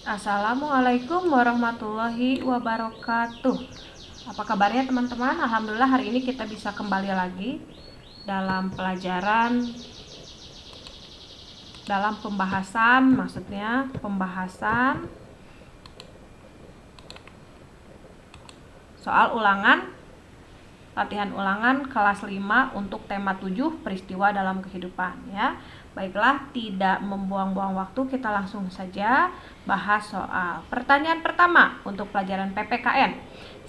Assalamualaikum warahmatullahi wabarakatuh. Apa kabarnya teman-teman? Alhamdulillah hari ini kita bisa kembali lagi dalam pembahasan soal latihan ulangan kelas 5 untuk tema 7 peristiwa dalam kehidupan ya. Baiklah, tidak membuang-buang waktu, kita langsung saja bahas soal pertanyaan pertama untuk pelajaran PPKN.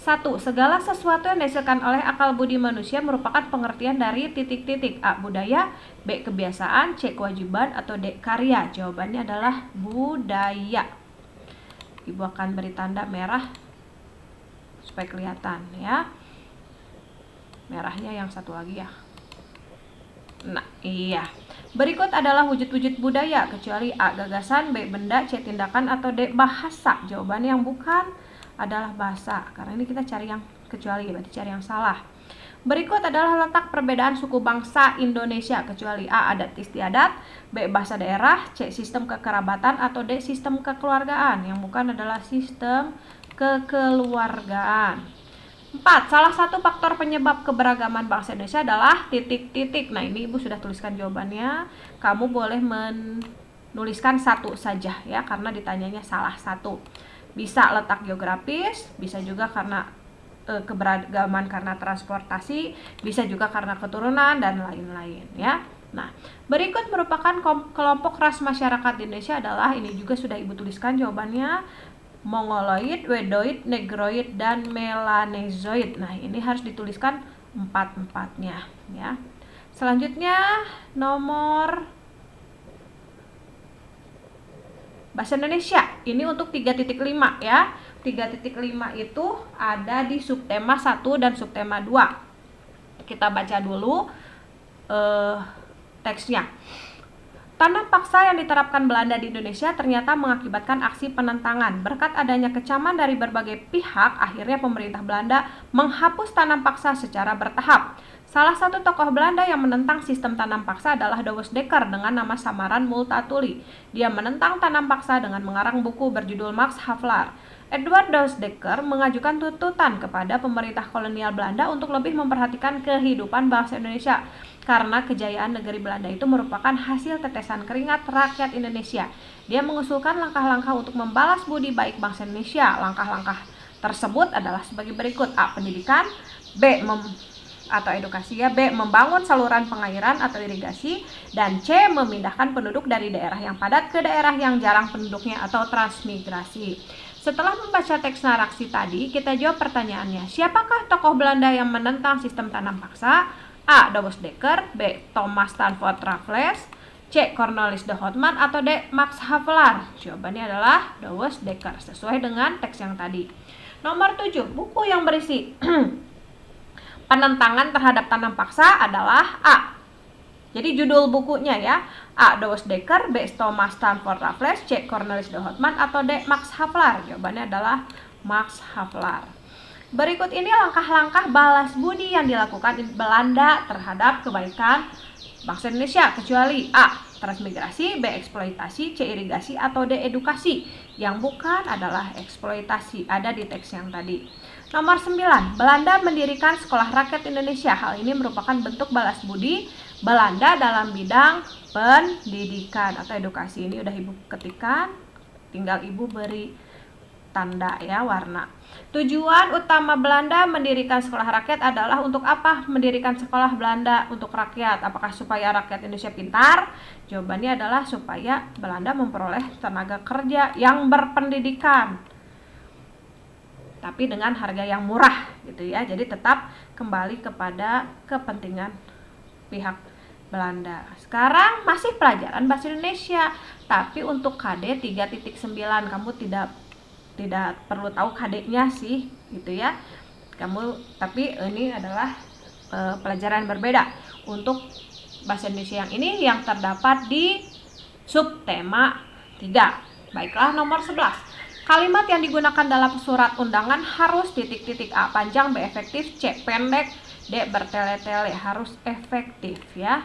1. Segala sesuatu yang dihasilkan oleh akal budi manusia merupakan pengertian dari titik-titik. A. Budaya, B. Kebiasaan, C. Kewajiban, atau D. Karya. Jawabannya adalah budaya. Ibu akan beri tanda merah supaya kelihatan ya. Merahnya yang satu lagi ya. Nah, iya. Berikut adalah wujud-wujud budaya, kecuali A. Gagasan, B. Benda, C. Tindakan, atau D. Bahasa. Jawabannya yang bukan adalah bahasa. Karena ini kita cari yang kecuali, berarti cari yang salah. Berikut adalah letak perbedaan suku bangsa Indonesia, kecuali A. Adat istiadat, B. Bahasa daerah, C. Sistem kekerabatan, atau D. Sistem kekeluargaan. Yang bukan adalah sistem kekeluargaan. 4. Salah satu faktor penyebab keberagaman bangsa Indonesia adalah titik-titik. Nah, ini Ibu sudah tuliskan jawabannya. Kamu boleh menuliskan satu saja ya, karena ditanyanya salah satu. Bisa letak geografis, bisa juga karena keberagaman karena transportasi, bisa juga karena keturunan dan lain-lain ya. Nah, berikut merupakan kelompok ras masyarakat di Indonesia adalah, ini juga sudah Ibu tuliskan jawabannya, Mongoloid, Wedoid, Negroid, dan Melanezoid. Nah, ini harus dituliskan empat-empatnya ya. Selanjutnya nomor Bahasa Indonesia. Ini untuk 3.5 ya. 3.5 itu ada di subtema 1 dan subtema 2. Kita baca dulu teksnya. Tanam paksa yang diterapkan Belanda di Indonesia ternyata mengakibatkan aksi penentangan. Berkat adanya kecaman dari berbagai pihak, akhirnya pemerintah Belanda menghapus tanam paksa secara bertahap. Salah satu tokoh Belanda yang menentang sistem tanam paksa adalah Douwes Dekker dengan nama samaran Multatuli. Dia menentang tanam paksa dengan mengarang buku berjudul Max Havelaar. Edward Douwes Dekker mengajukan tuntutan kepada pemerintah kolonial Belanda untuk lebih memperhatikan kehidupan bangsa Indonesia, karena kejayaan negeri Belanda itu merupakan hasil tetesan keringat rakyat Indonesia. Dia mengusulkan langkah-langkah untuk membalas budi baik bangsa Indonesia. Langkah-langkah tersebut adalah sebagai berikut. A. Pendidikan, B. atau edukasi ya, B. Membangun saluran pengairan atau irigasi, dan C. Memindahkan penduduk dari daerah yang padat ke daerah yang jarang penduduknya atau transmigrasi. Setelah membaca teks narasi tadi, kita jawab pertanyaannya. Siapakah tokoh Belanda yang menentang sistem tanam paksa? A. Douwes Dekker, B. Thomas Stamford Raffles, C. Cornelis de Houtman, atau D. Max Havelaar. Jawabannya adalah Douwes Dekker, sesuai dengan teks yang tadi. Nomor 7, buku yang berisi penentangan terhadap tanam paksa adalah A. Jadi judul bukunya ya, A. Douwes Dekker, B. Thomas Stamford Raffles, C. Cornelis de Houtman, atau D. Max Havelaar. Jawabannya adalah Max Havelaar. Berikut ini langkah-langkah balas budi yang dilakukan Belanda terhadap kebaikan bangsa Indonesia, kecuali A. Transmigrasi, B. Eksploitasi, C. Irigasi, atau D. Edukasi. Yang bukan adalah eksploitasi, ada di teks yang tadi. Nomor 9, Belanda mendirikan Sekolah Rakyat Indonesia. Hal ini merupakan bentuk balas budi Belanda dalam bidang pendidikan atau edukasi. Ini udah Ibu ketikkan, tinggal Ibu beri tanda ya, warna. Tujuan utama Belanda mendirikan sekolah rakyat adalah untuk apa? Mendirikan sekolah Belanda untuk rakyat. Apakah supaya rakyat Indonesia pintar? Jawabannya adalah supaya Belanda memperoleh tenaga kerja yang berpendidikan, tapi dengan harga yang murah gitu ya. Jadi tetap kembali kepada kepentingan pihak Belanda. Sekarang masih pelajaran bahasa Indonesia, tapi untuk KD 3.9 kamu tidak perlu tahu KD-nya sih gitu ya. Tapi ini adalah pelajaran berbeda. Untuk bahasa Indonesia yang ini yang terdapat di subtema 3. Baiklah, nomor 11. Kalimat yang digunakan dalam surat undangan harus titik-titik. A. Panjang, B. Efektif, C. Pendek, D. Bertele-tele. Harus efektif ya.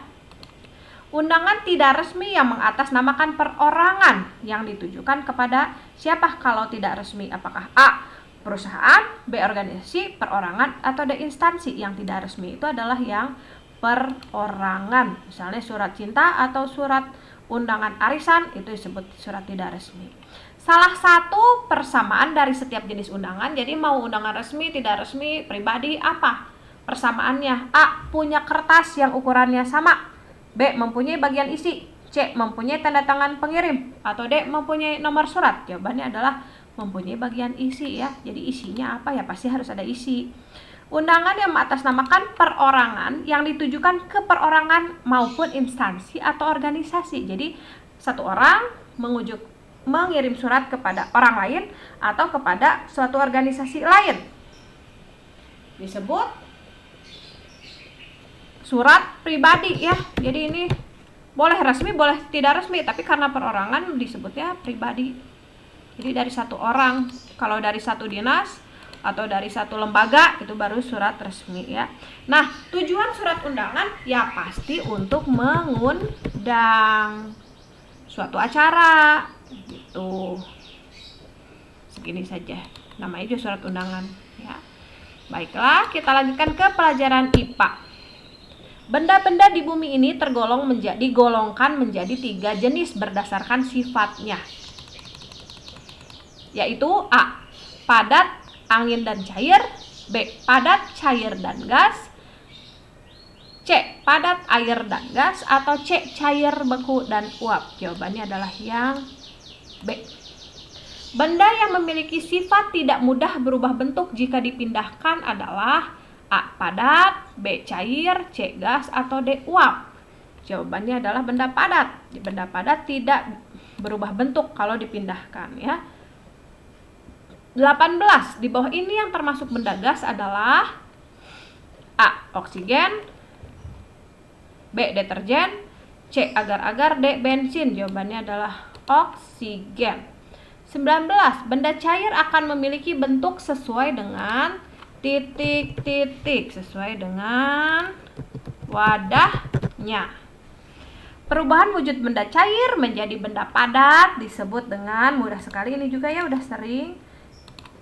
Undangan tidak resmi yang mengatasnamakan perorangan yang ditujukan kepada siapa kalau tidak resmi? Apakah A. perusahaan, B. organisasi, perorangan, atau D. instansi? Yang tidak resmi itu adalah yang perorangan. Misalnya surat cinta atau surat undangan arisan itu disebut surat tidak resmi. Salah satu persamaan dari setiap jenis undangan, jadi mau undangan resmi, tidak resmi, pribadi, apa persamaannya? A. punya kertas yang ukurannya sama, B. mempunyai bagian isi, C. mempunyai tanda tangan pengirim, atau D. mempunyai nomor surat. Jawabannya adalah mempunyai bagian isi ya. Jadi isinya apa ya? Pasti harus ada isi. Undangan yang mengatasnamakan perorangan yang ditujukan ke perorangan maupun instansi atau organisasi. Jadi satu orang mengirim surat kepada orang lain atau kepada suatu organisasi lain disebut surat pribadi ya. Jadi ini boleh resmi, boleh tidak resmi, tapi karena perorangan disebutnya pribadi. Jadi dari satu orang. Kalau dari satu dinas atau dari satu lembaga itu baru surat resmi ya. Nah, tujuan surat undangan ya pasti untuk mengundang suatu acara gitu. Segini saja namanya juga surat undangan ya. Baiklah, kita lanjutkan ke pelajaran IPA. Benda-benda di bumi ini digolongkan menjadi 3 jenis berdasarkan sifatnya, yaitu A. padat, angin dan cair, B. padat, cair dan gas, C. padat, air dan gas, atau C. cair, beku, dan uap. Jawabannya adalah yang B. Benda yang memiliki sifat tidak mudah berubah bentuk jika dipindahkan adalah A. padat, B. cair, C. gas, atau D. uap. Jawabannya adalah benda padat. Benda padat tidak berubah bentuk kalau dipindahkan ya. 18. Di bawah ini yang termasuk benda gas adalah A. oksigen, B. deterjen, C. agar-agar, D. bensin. Jawabannya adalah oksigen. 19. Benda cair akan memiliki bentuk sesuai dengan titik-titik, sesuai dengan wadahnya. Perubahan wujud benda cair menjadi benda padat disebut dengan mudah sekali, ini juga ya udah sering.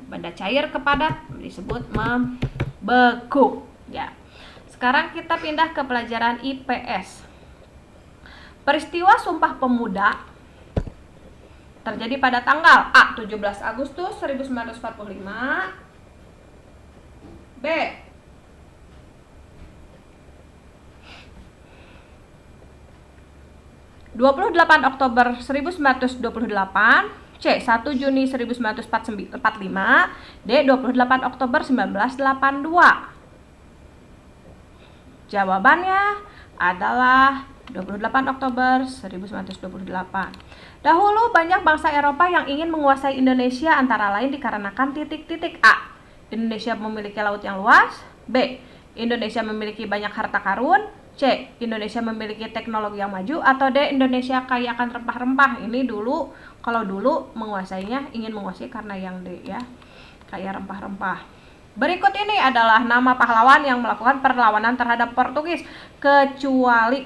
Benda cair ke padat disebut membeku ya. Sekarang kita pindah ke pelajaran IPS. Peristiwa Sumpah Pemuda terjadi pada tanggal A. 17 Agustus 1945, B. 28 Oktober 1928, C. 1 Juni 1945, D. 28 Oktober 1982. Jawabannya adalah 28 Oktober 1928. Dahulu banyak bangsa Eropa yang ingin menguasai Indonesia antara lain dikarenakan titik-titik. A. Indonesia memiliki laut yang luas, B. Indonesia memiliki banyak harta karun, C. Indonesia memiliki teknologi yang maju, atau D. Indonesia kaya akan rempah-rempah. Ini kalau dulu menguasainya ingin menguasai karena yang D ya, kaya rempah-rempah. Berikut ini adalah nama pahlawan yang melakukan perlawanan terhadap Portugis. Kecuali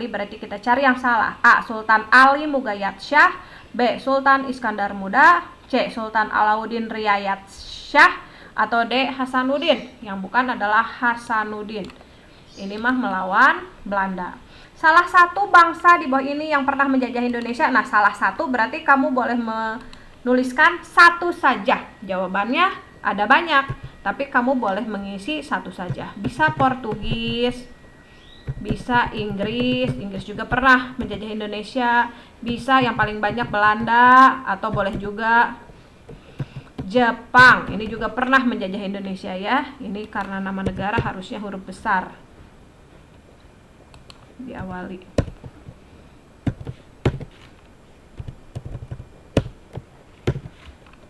berarti kita cari yang salah. A. Sultan Ali Mughayat Shah, B. Sultan Iskandar Muda, C. Sultan Alauddin Riayat Shah, atau D. Hasanuddin. Yang bukan adalah Hasanuddin. Ini mah melawan Belanda. Salah satu bangsa di bawah ini yang pernah menjajah Indonesia. Nah, salah satu berarti kamu boleh menuliskan satu saja. Jawabannya ada banyak, tapi kamu boleh mengisi satu saja. Bisa Portugis, bisa Inggris juga pernah menjajah Indonesia. Bisa yang paling banyak Belanda, atau boleh juga Jepang. Ini juga pernah menjajah Indonesia ya. Ini karena nama negara harusnya huruf besar diawali.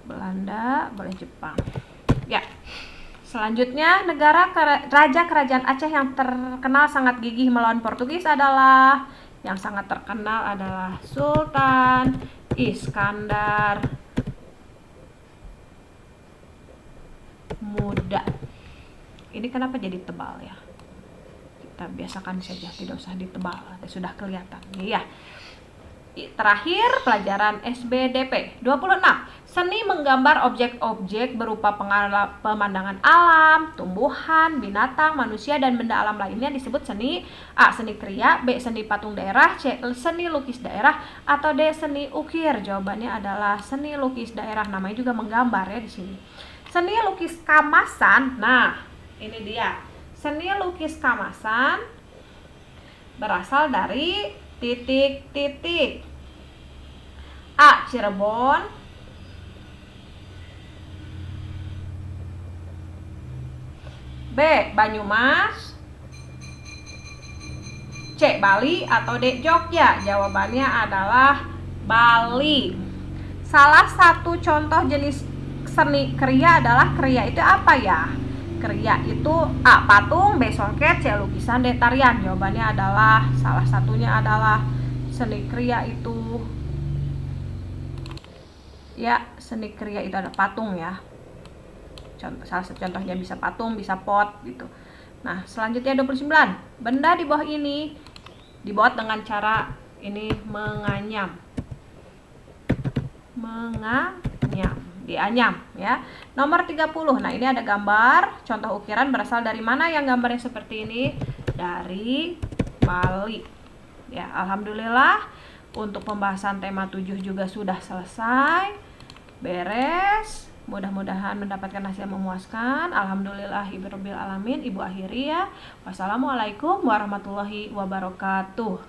Belanda, boleh Jepang. Ya. Selanjutnya, raja kerajaan Aceh yang terkenal sangat gigih melawan Portugis adalah Sultan Iskandar Muda. Ini kenapa jadi tebal ya? kita biasakan saja, tidak usah ditebal, sudah kelihatan ya. Terakhir pelajaran SBDP 26. Seni menggambar objek-objek berupa pemandangan alam, tumbuhan, binatang, manusia, dan benda alam lainnya disebut seni. A. Seni kriya, B. Seni patung daerah, C. Seni lukis daerah, atau D. Seni ukir. Jawabannya adalah seni lukis daerah, namanya juga menggambar ya di sini. Seni lukis kamasan, nah ini dia. Seni lukis kamasan berasal dari titik-titik. A. Cirebon, B. Banyumas, C. Bali, atau D. Jogja. Jawabannya adalah Bali. Salah satu contoh jenis seni kriya adalah kriya itu apa ya? Kriya itu A. Patung, B. songket, C. lukisan, D. tarian. Jawabannya adalah salah satunya adalah seni kriya itu ya, seni kriya itu ada patung ya. Salah satu contohnya bisa patung, bisa pot gitu. Nah, selanjutnya 29. Benda di bawah ini dibuat dengan cara ini menganyam. Dianyam ya. Nomor 30. Nah, ini ada gambar contoh ukiran berasal dari mana yang gambarnya seperti ini? Dari Bali. Ya, alhamdulillah untuk pembahasan tema 7 juga sudah selesai. Beres. Mudah-mudahan mendapatkan hasil memuaskan. Alhamdulillahirabbil alamin. Ibu akhiri ya. Wassalamualaikum warahmatullahi wabarakatuh.